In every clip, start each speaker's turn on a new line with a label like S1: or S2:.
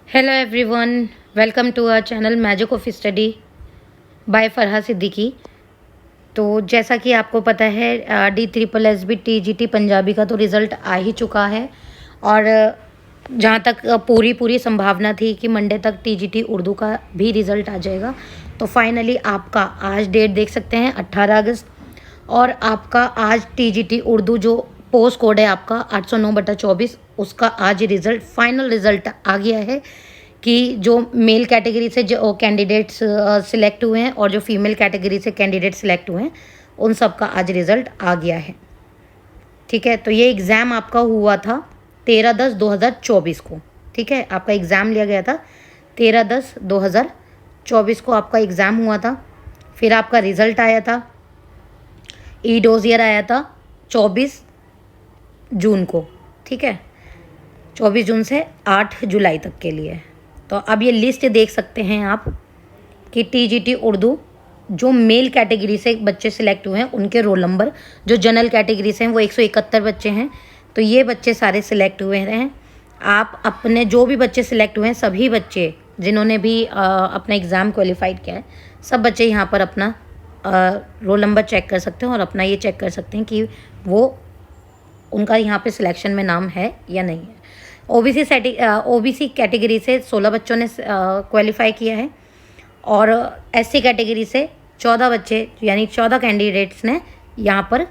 S1: Hello everyone, welcome to our channel magic of study by Farha Siddiqui. तो जैसा कि आपको पता है D3SSB TGT पंजाबी का तो रिज़ल्ट आ ही चुका है और जहाँ तक पूरी संभावना थी कि मंडे तक TGT उर्दू का भी रिज़ल्ट आ जाएगा। तो फाइनली आपका आज डेट देख सकते हैं 18 अगस्त और आपका आज TGT उर्दू जो पोस्ट कोड है आपका 809/24 उसका आज रिज़ल्ट फाइनल रिज़ल्ट आ गया है कि जो मेल कैटेगरी से जो कैंडिडेट्स सिलेक्ट हुए हैं और जो फीमेल कैटेगरी से कैंडिडेट सिलेक्ट हुए हैं उन सब का आज रिज़ल्ट आ गया है। ठीक है, तो ये एग्ज़ाम आपका हुआ था 13/10/2024 को। ठीक है, आपका एग्ज़ाम लिया गया था 13/10/2024 को आपका एग्ज़ाम हुआ था। फिर आपका रिज़ल्ट आया था, ई डोजियर आया था 24 जून को। ठीक है, 24 जून से 8 जुलाई तक के लिए। तो अब ये लिस्ट देख सकते हैं आप कि TGT उर्दू जो मेल कैटेगरी से बच्चे सिलेक्ट हुए हैं उनके रोल नंबर, जो जनरल कैटेगरी से हैं वो 171 बच्चे हैं। तो ये बच्चे सारे सिलेक्ट हुए हैं। आप अपने जो भी बच्चे सिलेक्ट हुए हैं, सभी बच्चे जिन्होंने भी अपना एग्ज़ाम क्वालिफाइड किया है, सब बच्चे यहाँ पर अपना रोल नंबर चेक कर सकते हैं और अपना ये चेक कर सकते हैं कि वो उनका यहाँ पे सिलेक्शन में नाम है या नहीं है। OBC कैटेगरी से 16 बच्चों ने क्वालिफाई किया है और SC कैटेगरी से 14 बच्चे यानी 14 कैंडिडेट्स ने यहाँ पर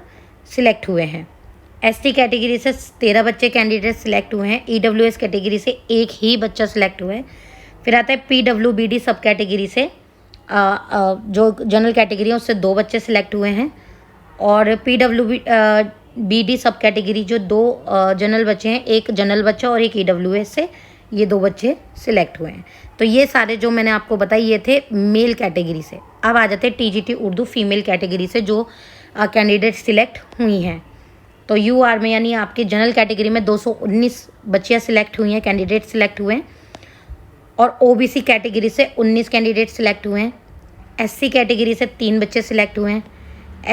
S1: सिलेक्ट हुए हैं। ST कैटेगरी से 13 बच्चे कैंडिडेट सिलेक्ट हुए हैं। EWS कैटेगरी से एक ही बच्चा सिलेक्ट हुआ है। फिर आता है PWBD सब कैटेगरी से जो जनरल कैटेगरी है उससे 2 बच्चे सिलेक्ट हुए हैं और PWBD सब कैटेगरी जो 2 जनरल बच्चे हैं, एक जनरल बच्चा और एक EWS से ये 2 बच्चे सिलेक्ट हुए हैं। तो ये सारे जो मैंने आपको बताए ये थे मेल कैटेगरी से। अब आ जाते हैं TGT उर्दू फीमेल कैटेगरी से जो कैंडिडेट सिलेक्ट हुई हैं। तो UR में यानी आपके जनरल कैटेगरी में 219 बच्चियाँ सिलेक्ट हुई हैं, कैंडिडेट सिलेक्ट हुए हैं और OBC कैटेगरी से 19 कैंडिडेट सिलेक्ट हुए हैं। SC कैटेगरी से 3 बच्चे सिलेक्ट हुए हैं।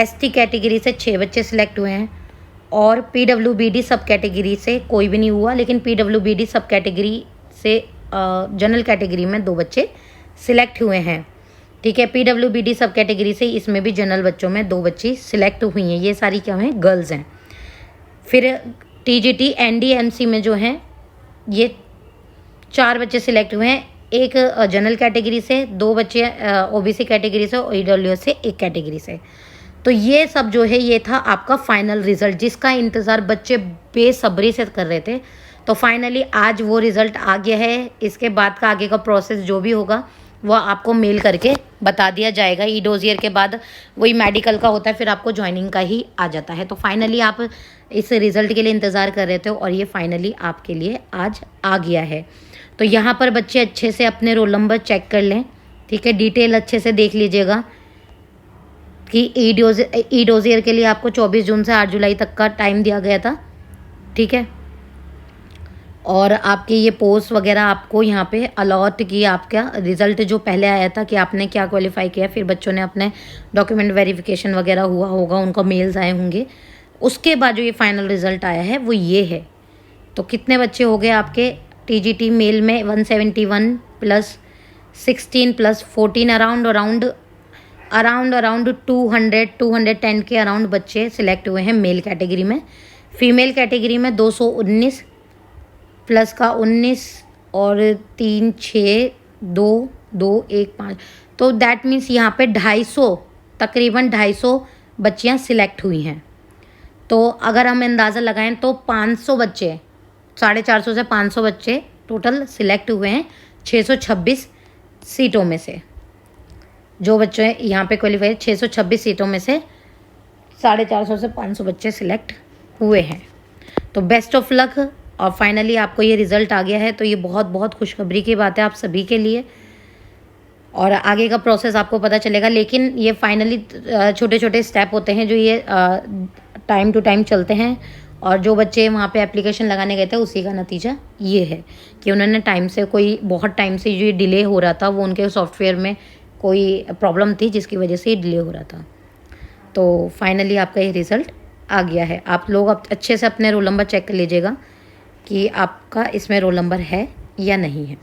S1: ST कैटेगरी से 6 बच्चे सिलेक्ट हुए हैं और PWBD सब कैटेगरी से कोई भी नहीं हुआ, लेकिन PWBD सब कैटेगरी से जनरल कैटेगरी में 2 बच्चे सिलेक्ट हुए हैं। ठीक है, PWBD सब कैटेगरी से इसमें भी जनरल बच्चों में 2 बच्ची सिलेक्ट हुई हैं। ये सारी क्या हैं, गर्ल्स हैं। फिर TGT NDMC में जो हैं ये 4 बच्चे सिलेक्ट हुए हैं, एक जनरल कैटेगरी से, 2 बच्चे OBC कैटेगरी से और EWS से एक कैटेगरी से। तो ये सब जो है ये था आपका फाइनल रिज़ल्ट जिसका इंतज़ार बच्चे बेसब्री से कर रहे थे। तो फाइनली आज वो रिज़ल्ट आ गया है। इसके बाद का आगे का प्रोसेस जो भी होगा वो आपको मेल करके बता दिया जाएगा। ई डोजियर के बाद वही मेडिकल का होता है, फिर आपको ज्वाइनिंग का ही आ जाता है। तो फाइनली आप इस रिज़ल्ट के लिए इंतज़ार कर रहे थे और ये फाइनली आपके लिए आज आ गया है। तो यहाँ पर बच्चे अच्छे से अपने रोल नंबर चेक कर लें। ठीक है, डिटेल अच्छे से देख लीजिएगा कि ई डोजियर के लिए आपको 24 जून से 8 जुलाई तक का टाइम दिया गया था। ठीक है, और आपके ये पोस्ट वगैरह आपको यहाँ पे अलॉट की आपका रिज़ल्ट जो पहले आया था कि आपने क्या क्वालिफाई किया, फिर बच्चों ने अपने डॉक्यूमेंट वेरिफिकेशन वगैरह हुआ होगा, उनका मेल्स आए होंगे। उसके बाद जो ये फाइनल रिज़ल्ट आया है वो ये है। तो कितने बच्चे हो गए आपके TGT मेल में 171 + 16 + 14 अराउंड 210 के अराउंड बच्चे सिलेक्ट हुए हैं मेल कैटेगरी में। फीमेल कैटेगरी में 219 प्लस का 19 और 3 6 2 2 1 5, तो दैट मीन्स यहाँ पे 250 तकरीबन 250 बच्चियाँ सिलेक्ट हुई हैं। तो अगर हम अंदाज़ा लगाएं तो 500 बच्चे, 450 से 500 बच्चे टोटल सिलेक्ट हुए हैं 626 सीटों में से। जो बच्चे यहाँ पे क्वालिफाई 626 सीटों में से 450 से 500 बच्चे सिलेक्ट हुए हैं। तो बेस्ट ऑफ लक। और फाइनली आपको ये रिज़ल्ट आ गया है, तो ये बहुत बहुत खुशखबरी की बात है आप सभी के लिए। और आगे का प्रोसेस आपको पता चलेगा, लेकिन ये फाइनली छोटे छोटे स्टेप होते हैं जो ये टाइम टू टाइम चलते हैं। और जो बच्चे वहाँ पे एप्लीकेशन लगाने गए थे उसी का नतीजा ये है कि उन्होंने टाइम से बहुत टाइम से जो डिले हो रहा था वो उनके सॉफ्टवेयर में कोई प्रॉब्लम थी जिसकी वजह से ये डिले हो रहा था। तो फाइनली आपका ये रिज़ल्ट आ गया है। आप लोग अब अच्छे से अपने रोल नंबर चेक कर लीजिएगा कि आपका इसमें रोल नंबर है या नहीं है।